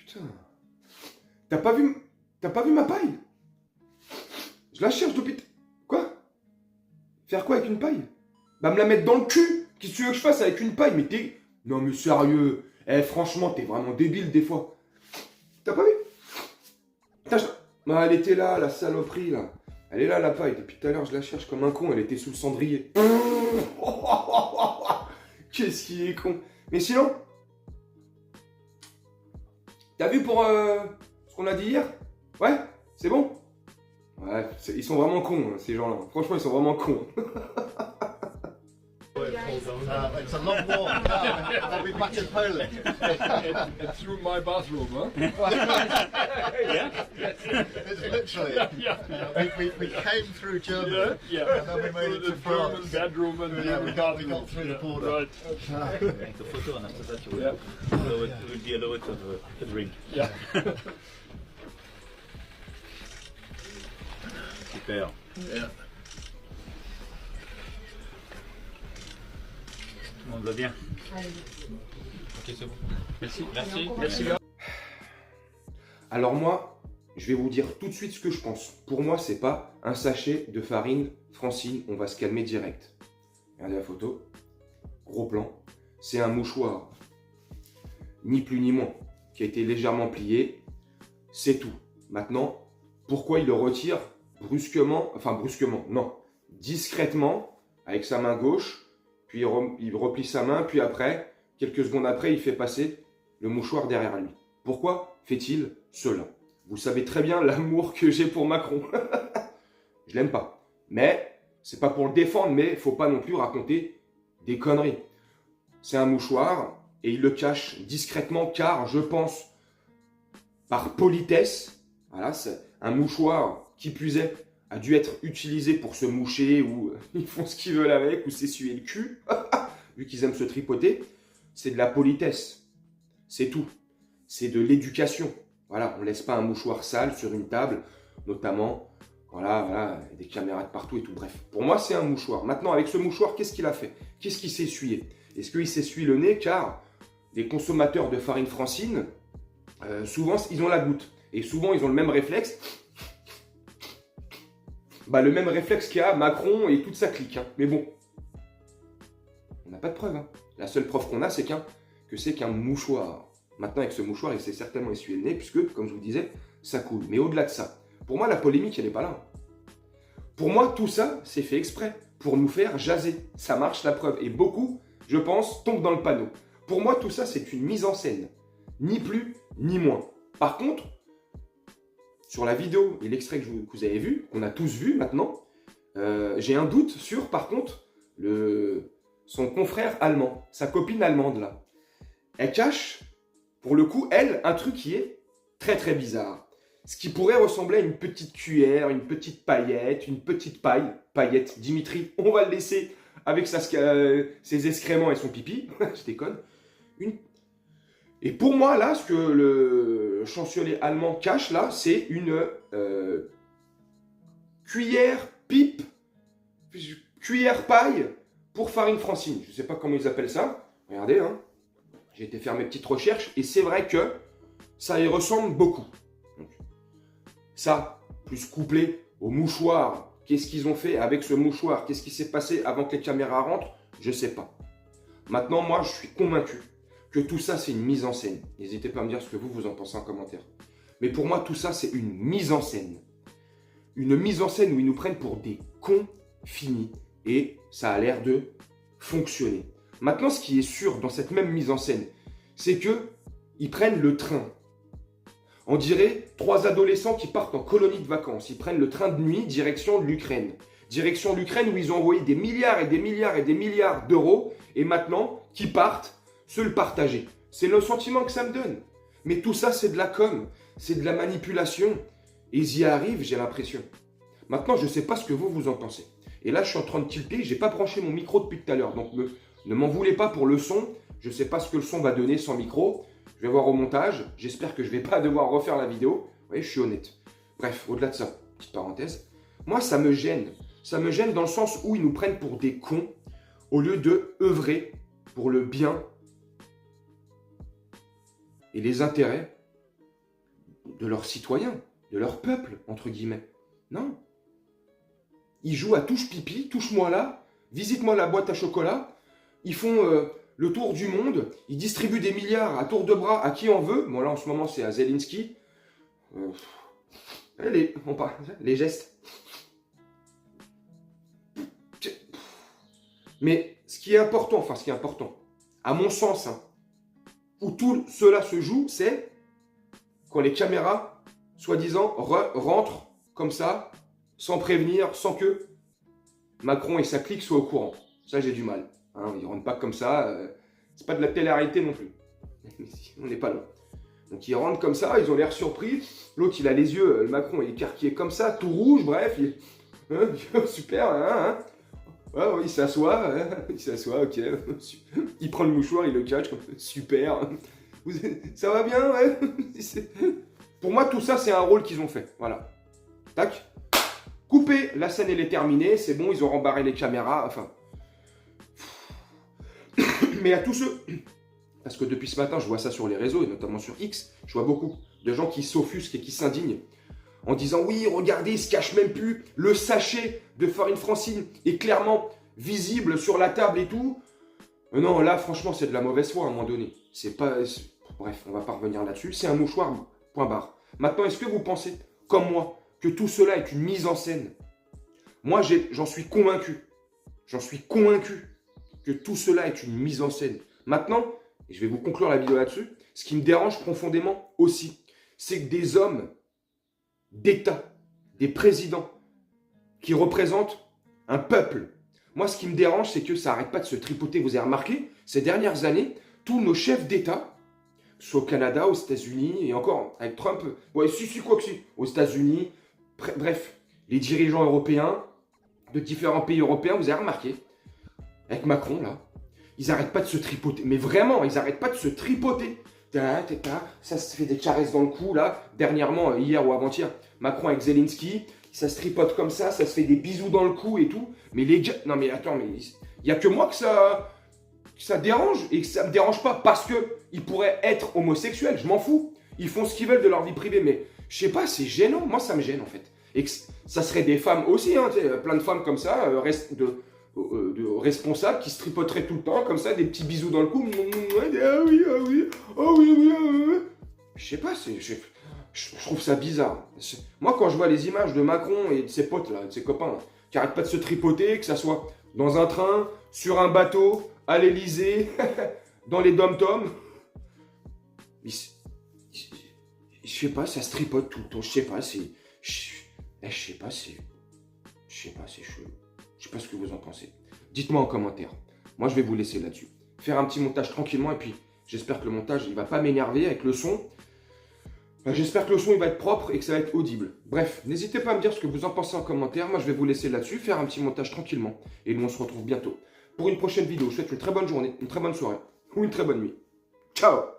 Putain. T'as pas vu ma paille? Je la cherche depuis... Quoi? Faire quoi avec une paille? Bah me la mettre dans le cul. Qu'est-ce que tu veux que je fasse avec une paille? Mais t'es... Non mais sérieux. Eh franchement, t'es vraiment débile des fois. T'as pas vu? Putain, elle était là, la saloperie là. Elle est là la paille. Depuis tout à l'heure, je la cherche comme un con. Elle était sous le cendrier. Qu'est-ce qu'il est con. Mais sinon... T'as vu pour ce qu'on a dit hier? Ouais? C'est bon? Ouais, ils sont vraiment cons, hein, ces gens-là. Franchement, ils sont vraiment cons. It's a long walk. I'll be back in Poland. And through my bathroom, huh? Yeah. It's literally. We came through Germany. Yeah. And then we made it to The German France. bedroom and Yeah, the we got through the border. Right. Take the photo and after that you will, will be allowed to have a drink. Yeah. Super. Yeah. Tout le monde va bien. Ok, c'est bon. Merci. Merci. Alors moi, je vais vous dire tout de suite ce que je pense. Pour moi, c'est pas un sachet de farine Francine. On va se calmer direct. Regardez la photo. Gros plan. C'est un mouchoir. Ni plus ni moins. Qui a été légèrement plié. C'est tout. Maintenant, pourquoi il le retire brusquement? Enfin, brusquement, non. Discrètement, avec sa main gauche. Puis il replie sa main, puis après, quelques secondes après, il fait passer le mouchoir derrière lui. Pourquoi fait-il cela? Vous savez très bien l'amour que j'ai pour Macron. Je l'aime pas. Mais, c'est pas pour le défendre, mais il faut pas non plus raconter des conneries. C'est un mouchoir, et il le cache discrètement, car je pense, par politesse, voilà, c'est un mouchoir, qui plus est, a dû être utilisé pour se moucher ou ils font ce qu'ils veulent avec ou s'essuyer le cul, vu qu'ils aiment se tripoter. C'est de la politesse. C'est tout. C'est de l'éducation. Voilà, on ne laisse pas un mouchoir sale sur une table, notamment, voilà, des caméras de partout et tout. Bref, pour moi, c'est un mouchoir. Maintenant, avec ce mouchoir, qu'est-ce qu'il a fait? Qu'est-ce qu'il s'est essuyé? Est-ce qu'il s'essuie le nez? Car les consommateurs de farine Francine, souvent, ils ont la goutte. Et souvent, ils ont le même réflexe. Bah, le même réflexe qu'a Macron et toute sa clique. Hein. Mais bon, on n'a pas de preuve. Hein. La seule preuve qu'on a, c'est qu'un mouchoir. Maintenant, avec ce mouchoir, il s'est certainement essuyé le nez, puisque, comme je vous le disais, ça coule. Mais au-delà de ça, pour moi, la polémique, elle n'est pas là. Pour moi, tout ça, c'est fait exprès, pour nous faire jaser. Ça marche, la preuve. Et beaucoup, je pense, tombent dans le panneau. Pour moi, tout ça, c'est une mise en scène. Ni plus, ni moins. Par contre, sur la vidéo et l'extrait que vous avez vu, qu'on a tous vu maintenant, j'ai un doute sur, par contre, son confrère allemand, sa copine allemande là. Elle cache, pour le coup, elle, un truc qui est très très bizarre. Ce qui pourrait ressembler à une petite cuillère, une petite paillette, une petite paille. Paillette, Dimitri, on va le laisser avec ses excréments et son pipi. Je déconne. Et pour moi, là, ce que le chancelier allemand cache, là, c'est une cuillère pipe, cuillère paille pour farine Francine. Je ne sais pas comment ils appellent ça. Regardez, hein. J'ai été faire mes petites recherches et c'est vrai que ça y ressemble beaucoup. Donc, ça, plus couplé au mouchoir. Qu'est-ce qu'ils ont fait avec ce mouchoir? Qu'est-ce qui s'est passé avant que les caméras rentrent? Je ne sais pas. Maintenant, moi, je suis convaincu que tout ça, c'est une mise en scène. N'hésitez pas à me dire ce que vous en pensez en commentaire. Mais pour moi, tout ça, c'est une mise en scène. Une mise en scène où ils nous prennent pour des cons finis. Et ça a l'air de fonctionner. Maintenant, ce qui est sûr dans cette même mise en scène, c'est qu'ils prennent le train. On dirait 3 adolescents qui partent en colonie de vacances. Ils prennent le train de nuit direction l'Ukraine. Direction l'Ukraine où ils ont envoyé des milliards et des milliards et des milliards d'euros. Et maintenant, qui partent se le partager. C'est le sentiment que ça me donne. Mais tout ça, c'est de la com, c'est de la manipulation. Et ils y arrivent, j'ai l'impression. Maintenant, je ne sais pas ce que vous en pensez. Et là, je suis en train de tilter, je n'ai pas branché mon micro depuis tout à l'heure. Donc, ne m'en voulez pas pour le son. Je ne sais pas ce que le son va donner sans micro. Je vais voir au montage. J'espère que je ne vais pas devoir refaire la vidéo. Vous voyez, je suis honnête. Bref, au-delà de ça, petite parenthèse. Moi, ça me gêne. Ça me gêne dans le sens où ils nous prennent pour des cons au lieu de œuvrer pour le bien et les intérêts de leurs citoyens, de leur peuple, entre guillemets. Non. Ils jouent à touche pipi, touche-moi là, visite-moi la boîte à chocolat. Ils font le tour du monde, ils distribuent des milliards à tour de bras à qui on veut. Bon là en ce moment c'est à Zelensky. Les gestes. Mais ce qui est important, à mon sens, hein, où tout cela se joue, c'est quand les caméras, soi-disant, rentrent comme ça, sans prévenir, sans que Macron et sa clique soient au courant. Ça, j'ai du mal. Hein, ils ne rentrent pas comme ça. C'est pas de la télé-réalité non plus. On n'est pas là. Donc ils rentrent comme ça, ils ont l'air surpris. L'autre, il a les yeux, le Macron, il est écarquillé comme ça, tout rouge, bref. Super, hein. Ouais, il s'assoit, ok. Il prend le mouchoir, il le cache, super. Ça va bien, ouais. Pour moi, tout ça, c'est un rôle qu'ils ont fait. Voilà. Tac. Coupé, la scène, elle est terminée, c'est bon, ils ont rembarré les caméras, enfin. Mais à tous ceux, parce que depuis ce matin, je vois ça sur les réseaux, et notamment sur X, je vois beaucoup de gens qui s'offusquent et qui s'indignent en disant oui, regardez, il se cache même plus, le sachet de farine Francine est clairement visible sur la table et tout. Non, là, franchement, c'est de la mauvaise foi à un moment donné. C'est pas... Bref, on va pas revenir là-dessus. C'est un mouchoir, point barre. Maintenant, est-ce que vous pensez, comme moi, que tout cela est une mise en scène? Moi, j'en suis convaincu. J'en suis convaincu que tout cela est une mise en scène. Maintenant, et je vais vous conclure la vidéo là-dessus, ce qui me dérange profondément aussi, c'est que des hommes d'État, des présidents, qui représentent un peuple. Moi, ce qui me dérange, c'est que ça n'arrête pas de se tripoter. Vous avez remarqué, ces dernières années, tous nos chefs d'État, soit au Canada, aux États-Unis, et encore avec Trump, ouais, aux États-Unis, bref, les dirigeants européens, de différents pays européens, vous avez remarqué, avec Macron, là, ils n'arrêtent pas de se tripoter. Mais vraiment, ils n'arrêtent pas de se tripoter. Ça se fait des caresses dans le cou, là. Dernièrement, hier ou avant-hier, Macron avec Zelensky, ça se tripote comme ça se fait des bisous dans le cou et tout. Mais les gars, non mais attends, mais il n'y a que moi que ça dérange et que ça me dérange pas parce qu'ils pourraient être homosexuels, je m'en fous. Ils font ce qu'ils veulent de leur vie privée, mais je sais pas, c'est gênant. Moi, ça me gêne en fait. Et que ça serait des femmes aussi, hein, plein de femmes comme ça, de responsables qui se tripoteraient tout le temps, comme ça, des petits bisous dans le cou. Ah oui, ah oui, ah oui, ah oui. Je sais pas, je trouve ça bizarre. Moi, quand je vois les images de Macron et de ses potes, là, de ses copains, là, qui arrêtent pas de se tripoter, que ça soit dans un train, sur un bateau, à l'Elysée, dans les dom-toms, je sais pas, ça se tripote tout le temps. Je sais pas, c'est chelou. Je sais pas ce que vous en pensez. Dites-moi en commentaire. Moi, je vais vous laisser là-dessus. Faire un petit montage tranquillement et puis j'espère que le montage, il va pas m'énerver avec le son. J'espère que le son, il va être propre et que ça va être audible. Bref, n'hésitez pas à me dire ce que vous en pensez en commentaire. Moi, je vais vous laisser là-dessus, faire un petit montage tranquillement. Et nous, on se retrouve bientôt pour une prochaine vidéo. Je vous souhaite une très bonne journée, une très bonne soirée ou une très bonne nuit. Ciao!